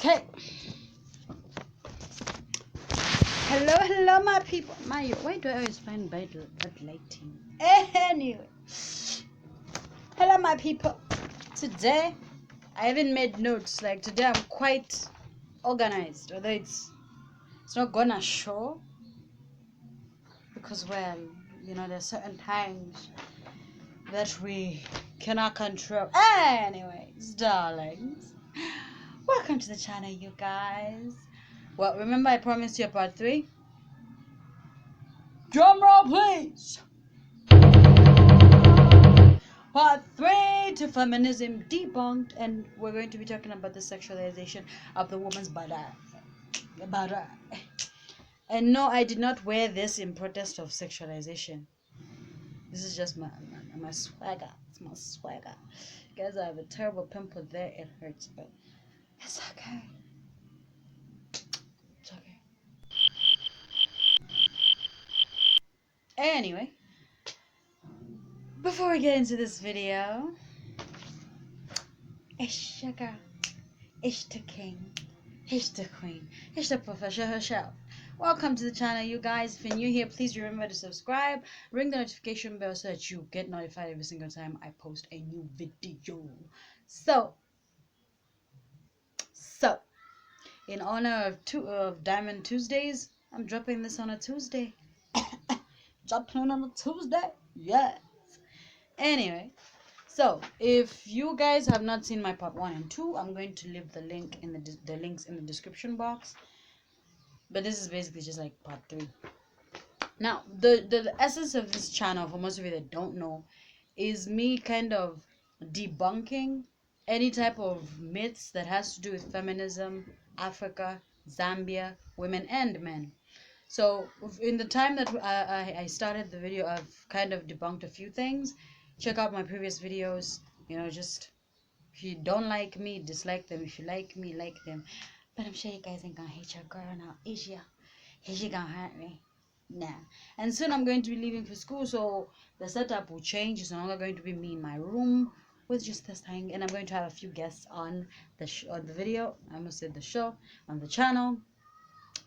Okay. Hello, my people. Why do I always find bad lighting? Anyway. Hello, my people. Today, I haven't made notes. Like, today I'm quite organized. Although it's not gonna show. Because, well, there's certain times that we cannot control. Anyways, darlings. Welcome to the channel, you guys. Well, remember I promised you a part 3? Drum roll, please! Part 3 to feminism debunked, and we're going to be talking about the sexualization of the woman's body. And no, I did not wear this in protest of sexualization. This is just my swagger. It's my swagger. Guys, I have a terrible pimple there. It hurts, but it's okay. It's okay. Anyway, before we get into this video, it's your girl. It's the king. It's the queen. It's the professor herself. Welcome to the channel, you guys. If you're new here, please remember to subscribe. Ring the notification bell so that you get notified every single time I post a new video. So in honor of Diamond Tuesdays, I'm dropping this on a Tuesday. Dropping on a Tuesday. Yes. Anyway. So, if you guys have not seen my part 1 and 2, I'm going to leave the link in the links in the description box. But this is basically just like part 3. Now, the essence of this channel, for most of you that don't know, is me kind of debunking any type of myths that has to do with feminism, Africa, Zambia, women and men. So in the time that I started the video, I've kind of debunked a few things. Check out my previous videos. Just if you don't like me, dislike them. If you like me, like them. But I'm sure you guys ain't gonna hate your girl now, is ya? Is she gonna hurt me? Nah. And soon I'm going to be leaving for school, so the setup will change. It's no longer going to be me in my room with just this thing, and I'm going to have a few guests on the video. I almost said the show, on the channel.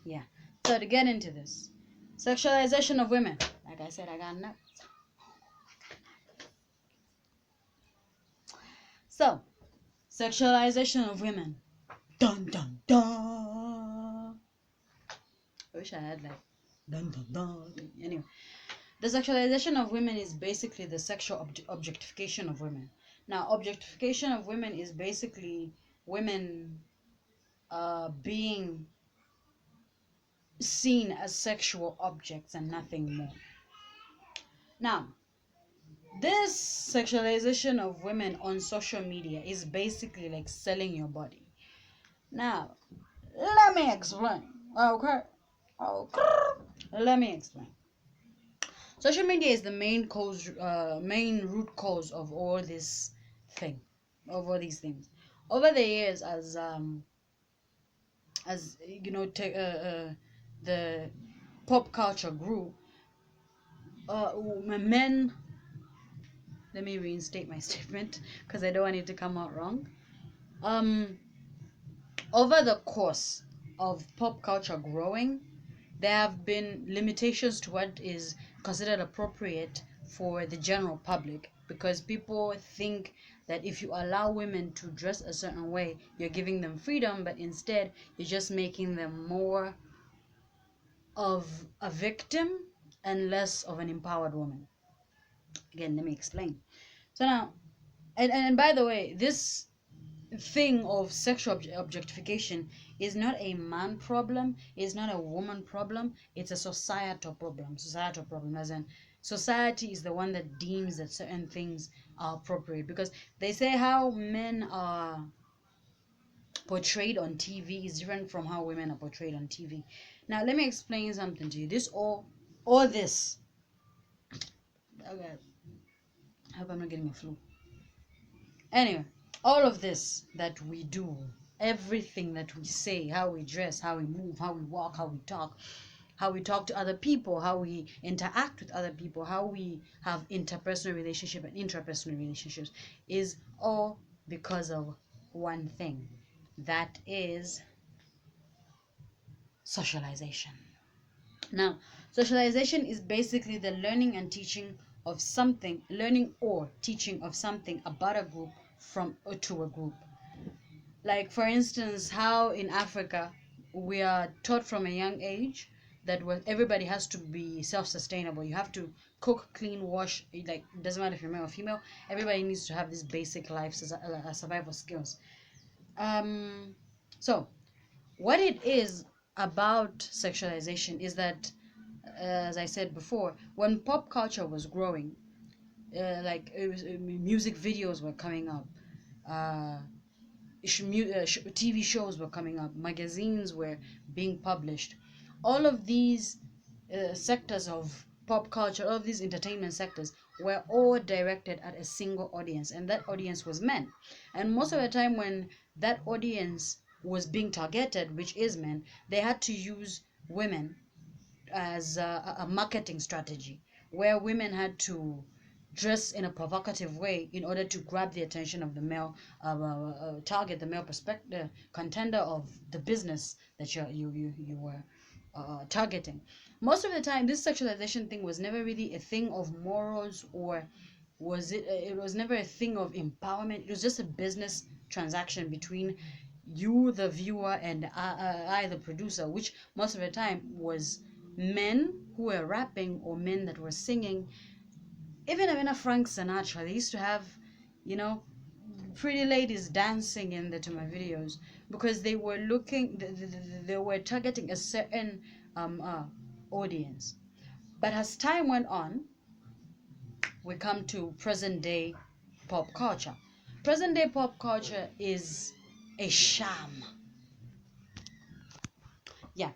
Yeah. So to get into this, sexualization of women. Like I said, I got notes. So, sexualization of women. Dun dun dun. I wish I had like dun dun dun. Anyway, the sexualization of women is basically the sexual objectification of women. Now, objectification of women is basically women being seen as sexual objects and nothing more. Now, this sexualization of women on social media is basically like selling your body. Now, let me explain. Okay. Let me explain. Social media is the main root cause of all these things. Over the years, as the pop culture grew, men. Let me reinstate my statement because I don't want it to come out wrong. Over the course of pop culture growing, there have been limitations to what is considered appropriate for the general public, because people think that if you allow women to dress a certain way, you're giving them freedom, but instead you're just making them more of a victim and less of an empowered woman. Again, let me explain. So now, and by the way, this thing of sexual objectification is not a man problem, it's not a woman problem, it's a societal problem. As in, society is the one that deems that certain things are appropriate, because they say how men are portrayed on TV is different from how women are portrayed on TV. Now let me explain something to you. This okay, I hope I'm not getting a flu. Anyway, all of this that we do, everything that we say, how we dress, how we move, how we walk, how we talk to other people, how we interact with other people, how we have interpersonal relationships and intrapersonal relationships, is all because of one thing: that is socialization. Now, socialization is basically the learning and teaching of something, learning or teaching of something about a group from to a group. Like, for instance, how in Africa we are taught from a young age that everybody has to be self-sustainable. You have to cook, clean, wash. Like, it doesn't matter if you're male or female. Everybody needs to have these basic life survival skills. Um, so what it is about sexualization is that, as I said before, when pop culture was growing, like music videos were coming up, uh, TV shows were coming up, magazines were being published. All of these sectors of pop culture, all of these entertainment sectors were all directed at a single audience, and that audience was men. And most of the time, when that audience was being targeted, which is men, they had to use women as a marketing strategy where women had to dress in a provocative way in order to grab the attention of the male target, the male perspective contender of the business that you were targeting. Most of the time, this sexualization thing was never really a thing of morals, or was it? It was never a thing of empowerment. It was just a business transaction between you, the viewer, and I, the producer, which most of the time was men who were rapping or men that were singing. Even a Frank Sinatra, they used to have, you know, pretty ladies dancing in the to my videos because they were they were targeting a certain audience. But as time went on, we come to present day pop culture. Present day pop culture is a sham. Yeah,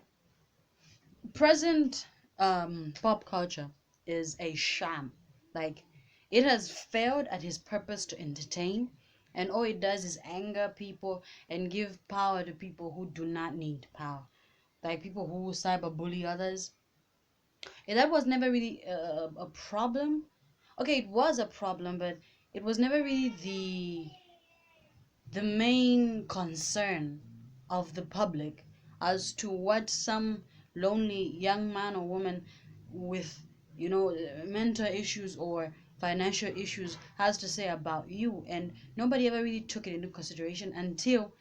present pop culture is a sham. Like, it has failed at its purpose to entertain, and all it does is anger people and give power to people who do not need power, like people who cyberbully others. And that was never really a problem. Okay, it was a problem, but it was never really the main concern of the public as to what some lonely young man or woman with, mental issues or financial issues has to say about you. And nobody ever really took it into consideration until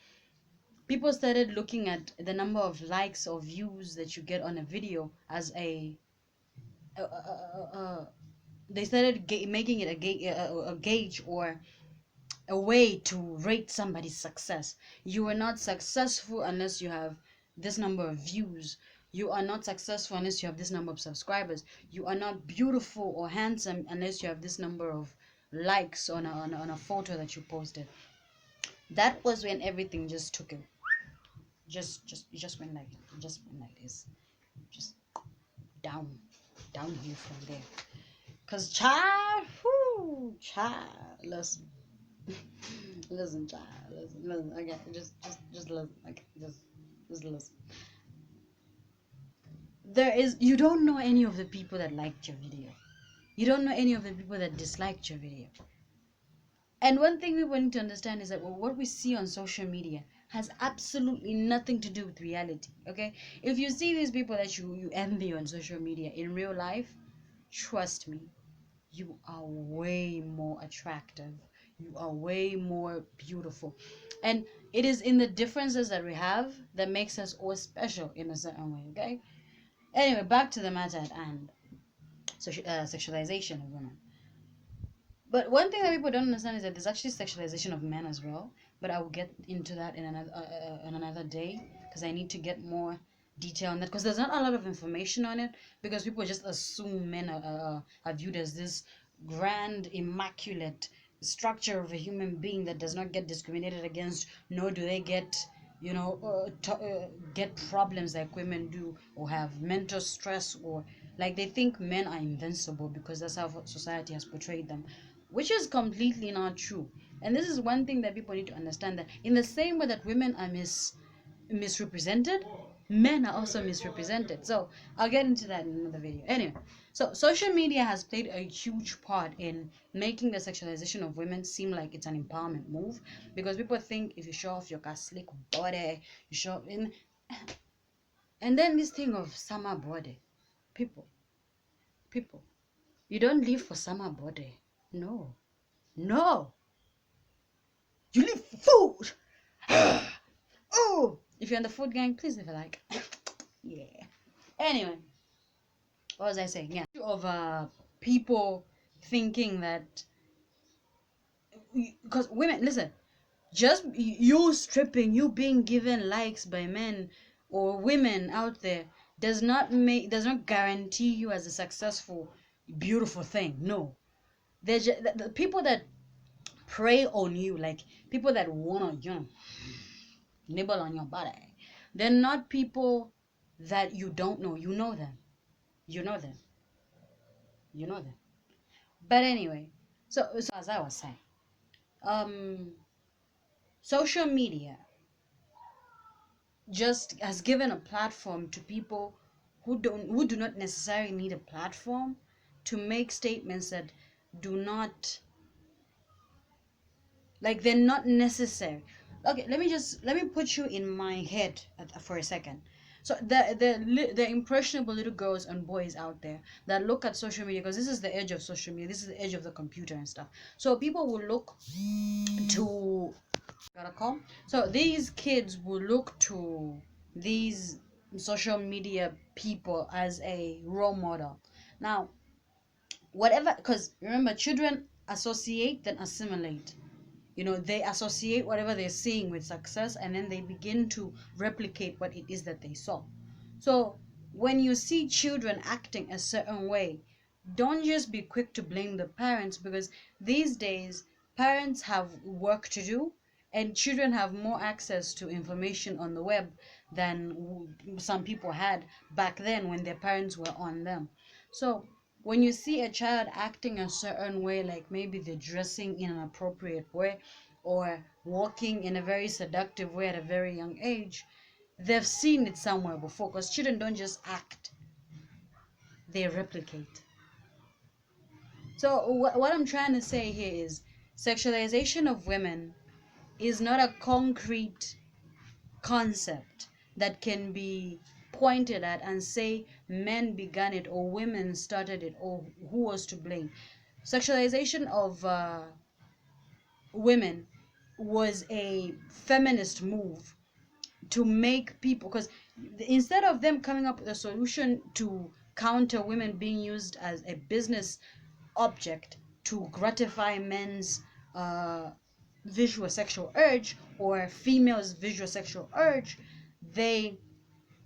people started looking at the number of likes or views that you get on a video as they started making it a gauge or a way to rate somebody's success. You are not successful unless you have this number of views. You are not successful unless you have this number of subscribers. You are not beautiful or handsome unless you have this number of likes on a photo that you posted. That was when everything just took it. It just went like this. Just down, downhill from there. Cause child, whoo, child, listen. Listen, child. Listen. Okay, just listen. Okay, just listen. You don't know any of the people that liked your video. You don't know any of the people that disliked your video. And one thing we want to understand is that what we see on social media has absolutely nothing to do with reality. Okay, if you see these people that you envy on social media in real life, trust me, you are way more attractive, you are way more beautiful, and it is in the differences that we have that makes us all special in a certain way. Okay, anyway, back to the matter at hand. So sexualization of women. But one thing that people don't understand is that there's actually sexualization of men as well. But I will get into that in another day because I need to get more detail on that because there's not a lot of information on it because people just assume men are viewed as this grand, immaculate structure of a human being that does not get discriminated against, nor do they get get problems like women do or have mental stress, or like they think men are invincible because that's how society has portrayed them, which is completely not true. And this is one thing that people need to understand, that in the same way that women are misrepresented, men are also misrepresented. So I'll get into that in another video. Anyway, so social media has played a huge part in making the sexualization of women seem like it's an empowerment move, because people think if you show off your slick body, you show off in, and then this thing of summer body, people, people, you don't live for summer body. No, no, you live for food. Oh, if you're in the food gang, please leave a like. Yeah. Anyway, what was I saying? Yeah, of people thinking that, because women, listen, just you stripping, you being given likes by men or women out there does not guarantee you as a successful, beautiful thing. No, they're just, the people that prey on you, like people that wanna, nibble on your body. They're not people that you don't know. You know them. You know them. You know them. But anyway, so as I was saying, um, social media just has given a platform to people who do not necessarily need a platform to make statements that do not, like, they're not necessary. Okay, let me put you in my head for a second. So the impressionable little girls and boys out there that look at social media, because this is the edge of social media, this is the edge of the computer and stuff. So people will look to, got a call. So these kids will look to these social media people as a role model. Now, whatever, because remember, children associate then assimilate. They associate whatever they're seeing with success, and then they begin to replicate what it is that they saw. So when you see children acting a certain way, don't just be quick to blame the parents, because these days parents have work to do, and children have more access to information on the web than some people had back then when their parents were on them. So when you see a child acting a certain way, like maybe they're dressing in an appropriate way or walking in a very seductive way at a very young age, they've seen it somewhere before, because children don't just act, they replicate. So what I'm trying to say here is sexualization of women is not a concrete concept that can be pointed at and say men began it or women started it or who was to blame. Sexualization of women was a feminist move to make people, because instead of them coming up with a solution to counter women being used as a business object to gratify men's uh, visual sexual urge or females visual sexual urge, they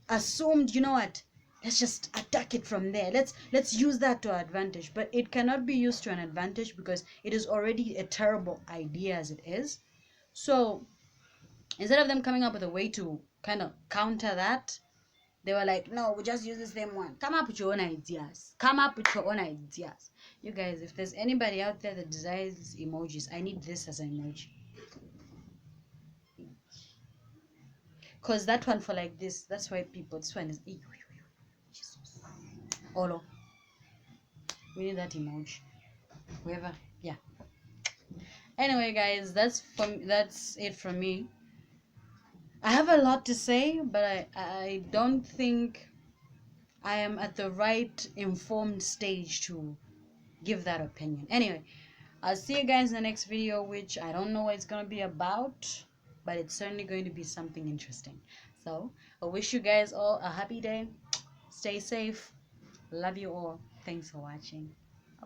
assumed, what, let's just attack it from there, let's use that to our advantage. But it cannot be used to an advantage, because it is already a terrible idea as it is. So instead of them coming up with a way to kind of counter that, they were like, no, we just use the same one. Come up with your own ideas. Come up with your own ideas. You guys, if there's anybody out there that desires emojis, I need this as an emoji. Because that one for like this, that's why people, this one is, Jesus. Olo. We need that emoji. Whoever, yeah. Anyway, guys, that's it from me. I have a lot to say, but I don't think I am at the right informed stage to give that opinion. Anyway, I'll see you guys in the next video, which I don't know what it's going to be about, but it's certainly going to be something interesting. So I wish you guys all a happy day. Stay safe. Love you all. Thanks for watching.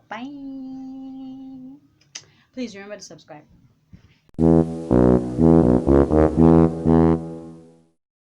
Bye. Please remember to subscribe.